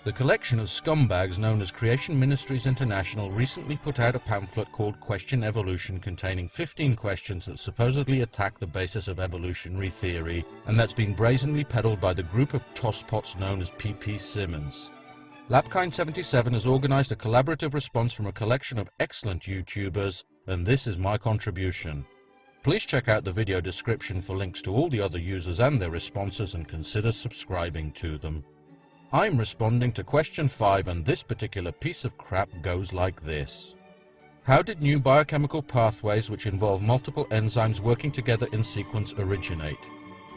The collection of scumbags known as Creation Ministries International recently put out a pamphlet called Question Evolution, containing 15 questions that supposedly attack the basis of evolutionary theory, and that's been brazenly peddled by the group of tosspots known as ppsimmonds. Lapkind77 has organized a collaborative response from a collection of excellent YouTubers, and this is my contribution. Please check out the video description for links to all the other users and their responses, and consider subscribing to them. I'm responding to question 5, and this particular piece of crap goes like this. How did new biochemical pathways which involve multiple enzymes working together in sequence originate?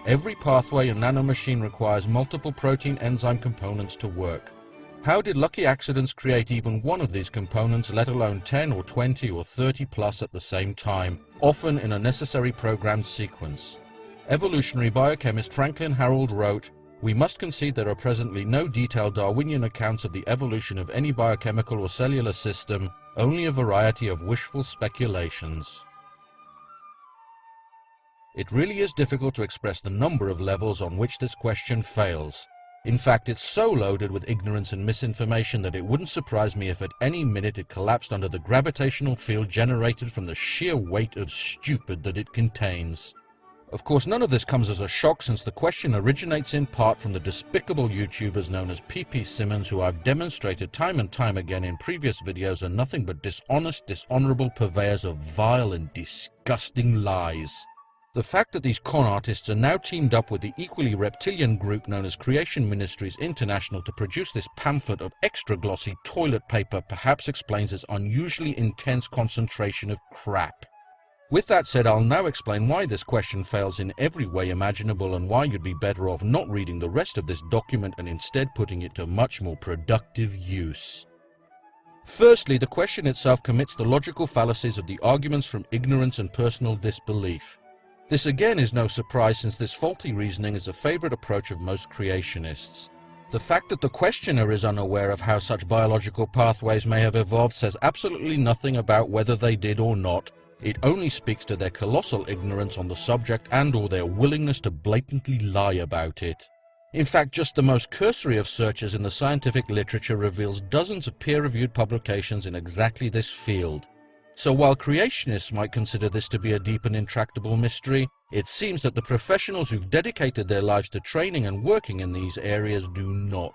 Every pathway in nanomachine requires multiple protein enzyme components to work. How did lucky accidents create even one of these components, let alone 10 or 20 or 30 plus at the same time, often in a necessary programmed sequence? Evolutionary biochemist Franklin Harold wrote, "We must concede there are presently no detailed Darwinian accounts of the evolution of any biochemical or cellular system, only a variety of wishful speculations." It really is difficult to express the number of levels on which this question fails. In fact, it's so loaded with ignorance and misinformation that it wouldn't surprise me if at any minute it collapsed under the gravitational field generated from the sheer weight of stupid that it contains. Of course, none of this comes as a shock, since the question originates in part from the despicable YouTubers known as ppsimmonds, who I've demonstrated time and time again in previous videos are nothing but dishonest, dishonorable purveyors of vile and disgusting lies. The fact that these con artists are now teamed up with the equally reptilian group known as Creation Ministries International to produce this pamphlet of extra glossy toilet paper perhaps explains its unusually intense concentration of crap. With that said, I'll now explain why this question fails in every way imaginable, and why you'd be better off not reading the rest of this document and instead putting it to much more productive use. Firstly, the question itself commits the logical fallacies of the arguments from ignorance and personal disbelief. This again is no surprise, since this faulty reasoning is a favorite approach of most creationists. The fact that the questioner is unaware of how such biological pathways may have evolved says absolutely nothing about whether they did or not. It only speaks to their colossal ignorance on the subject and/or their willingness to blatantly lie about it. In fact, just the most cursory of searches in the scientific literature reveals dozens of peer-reviewed publications in exactly this field. So while creationists might consider this to be a deep and intractable mystery, it seems that the professionals who've dedicated their lives to training and working in these areas do not.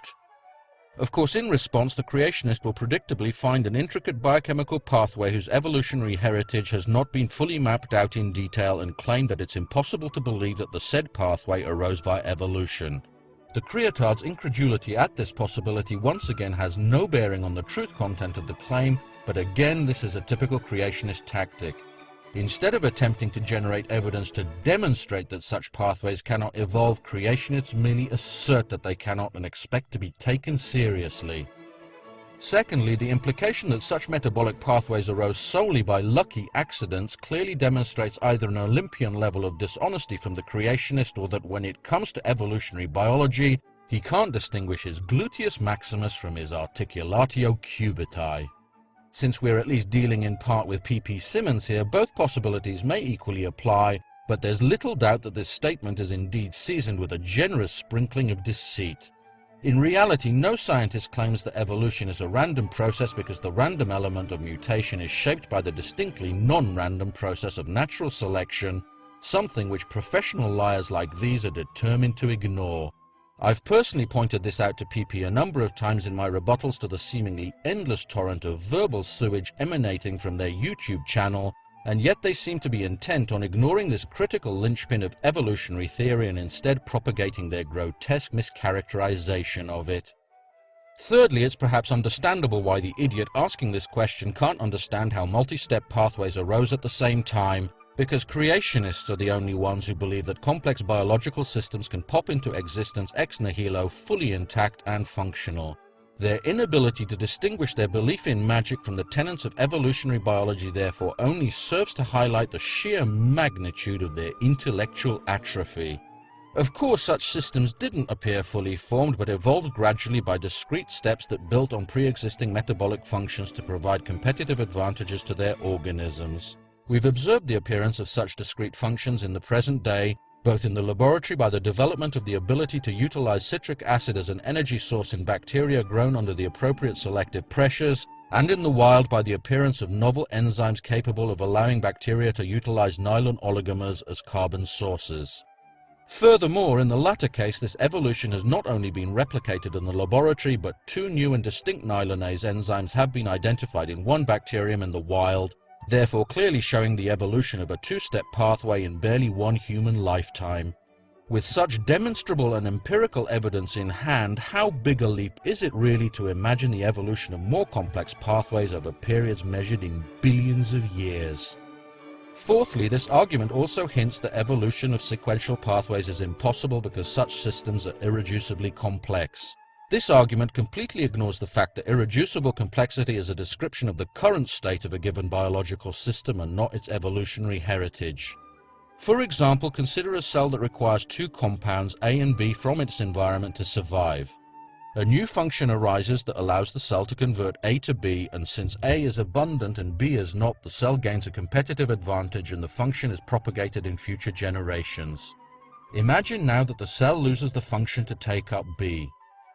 Of course, in response, the creationist will predictably find an intricate biochemical pathway whose evolutionary heritage has not been fully mapped out in detail, and claim that it's impossible to believe that the said pathway arose via evolution. The creatard's incredulity at this possibility once again has no bearing on the truth content of the claim, but again, this is a typical creationist tactic. Instead of attempting to generate evidence to demonstrate that such pathways cannot evolve, creationists merely assert that they cannot and expect to be taken seriously. Secondly, the implication that such metabolic pathways arose solely by lucky accidents clearly demonstrates either an Olympian level of dishonesty from the creationist, or that when it comes to evolutionary biology, he can't distinguish his gluteus maximus from his articulatio cubitae. Since we're at least dealing in part with ppsimmonds here, both possibilities may equally apply, but there's little doubt that this statement is indeed seasoned with a generous sprinkling of deceit. In reality, no scientist claims that evolution is a random process, because the random element of mutation is shaped by the distinctly non-random process of natural selection, something which professional liars like these are determined to ignore. I've personally pointed this out to PP a number of times in my rebuttals to the seemingly endless torrent of verbal sewage emanating from their YouTube channel, and yet they seem to be intent on ignoring this critical linchpin of evolutionary theory and instead propagating their grotesque mischaracterization of it. Thirdly, it's perhaps understandable why the idiot asking this question can't understand how multi-step pathways arose at the same time, because creationists are the only ones who believe that complex biological systems can pop into existence ex nihilo, fully intact and functional. Their inability to distinguish their belief in magic from the tenets of evolutionary biology therefore only serves to highlight the sheer magnitude of their intellectual atrophy. Of course, such systems didn't appear fully formed, but evolved gradually by discrete steps that built on pre-existing metabolic functions to provide competitive advantages to their organisms. We've observed the appearance of such discrete functions in the present day, both in the laboratory by the development of the ability to utilize citric acid as an energy source in bacteria grown under the appropriate selective pressures, and in the wild by the appearance of novel enzymes capable of allowing bacteria to utilize nylon oligomers as carbon sources. Furthermore, in the latter case, this evolution has not only been replicated in the laboratory, but two new and distinct nylonase enzymes have been identified in one bacterium in the wild, therefore clearly showing the evolution of a two-step pathway in barely one human lifetime. With such demonstrable and empirical evidence in hand, how big a leap is it really to imagine the evolution of more complex pathways over periods measured in billions of years? Fourthly, this argument also hints that evolution of sequential pathways is impossible because such systems are irreducibly complex. This argument completely ignores the fact that irreducible complexity is a description of the current state of a given biological system and not its evolutionary heritage. For example, consider a cell that requires two compounds, A and B, from its environment to survive. A new function arises that allows the cell to convert A to B, and since A is abundant and B is not, the cell gains a competitive advantage and the function is propagated in future generations. Imagine now that the cell loses the function to take up B.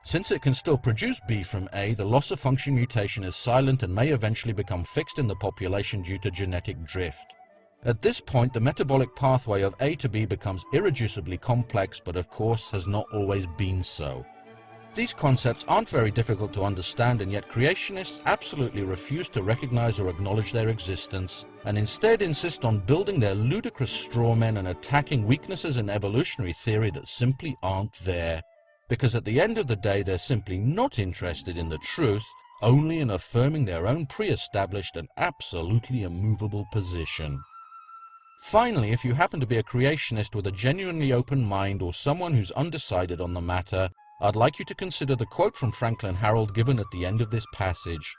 Since it can still produce B from A, the loss of function mutation is silent and may eventually become fixed in the population due to genetic drift. At this point, the metabolic pathway of A to B becomes irreducibly complex, but of course has not always been so. These concepts aren't very difficult to understand, and yet creationists absolutely refuse to recognize or acknowledge their existence, and instead insist on building their ludicrous straw men and attacking weaknesses in evolutionary theory that simply aren't there. Because at the end of the day, they're simply not interested in the truth, only in affirming their own pre-established and absolutely immovable position. Finally, if you happen to be a creationist with a genuinely open mind or someone who's undecided on the matter, I'd like you to consider the quote from Franklin Harold given at the end of this passage.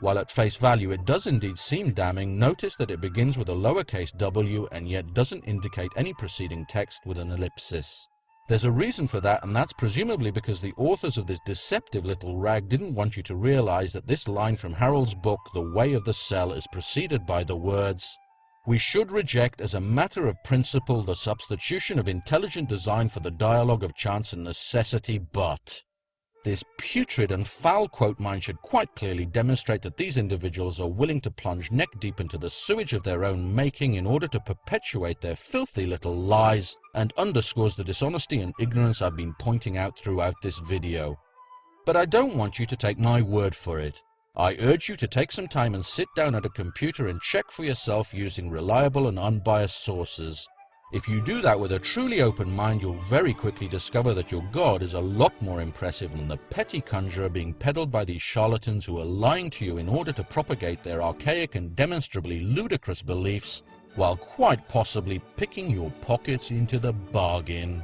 While at face value it does indeed seem damning, notice that it begins with a lowercase w and yet doesn't indicate any preceding text with an ellipsis. There's a reason for that, and that's presumably because the authors of this deceptive little rag didn't want you to realize that this line from Harold's book, The Way of the Cell, is preceded by the words, "We should reject as a matter of principle the substitution of intelligent design for the dialogue of chance and necessity, but..." This putrid and foul quote mine should quite clearly demonstrate that these individuals are willing to plunge neck deep into the sewage of their own making in order to perpetuate their filthy little lies, and underscores the dishonesty and ignorance I've been pointing out throughout this video. But I don't want you to take my word for it. I urge you to take some time and sit down at a computer and check for yourself using reliable and unbiased sources. If you do that with a truly open mind, you'll very quickly discover that your God is a lot more impressive than the petty conjurer being peddled by these charlatans who are lying to you in order to propagate their archaic and demonstrably ludicrous beliefs, while quite possibly picking your pockets into the bargain.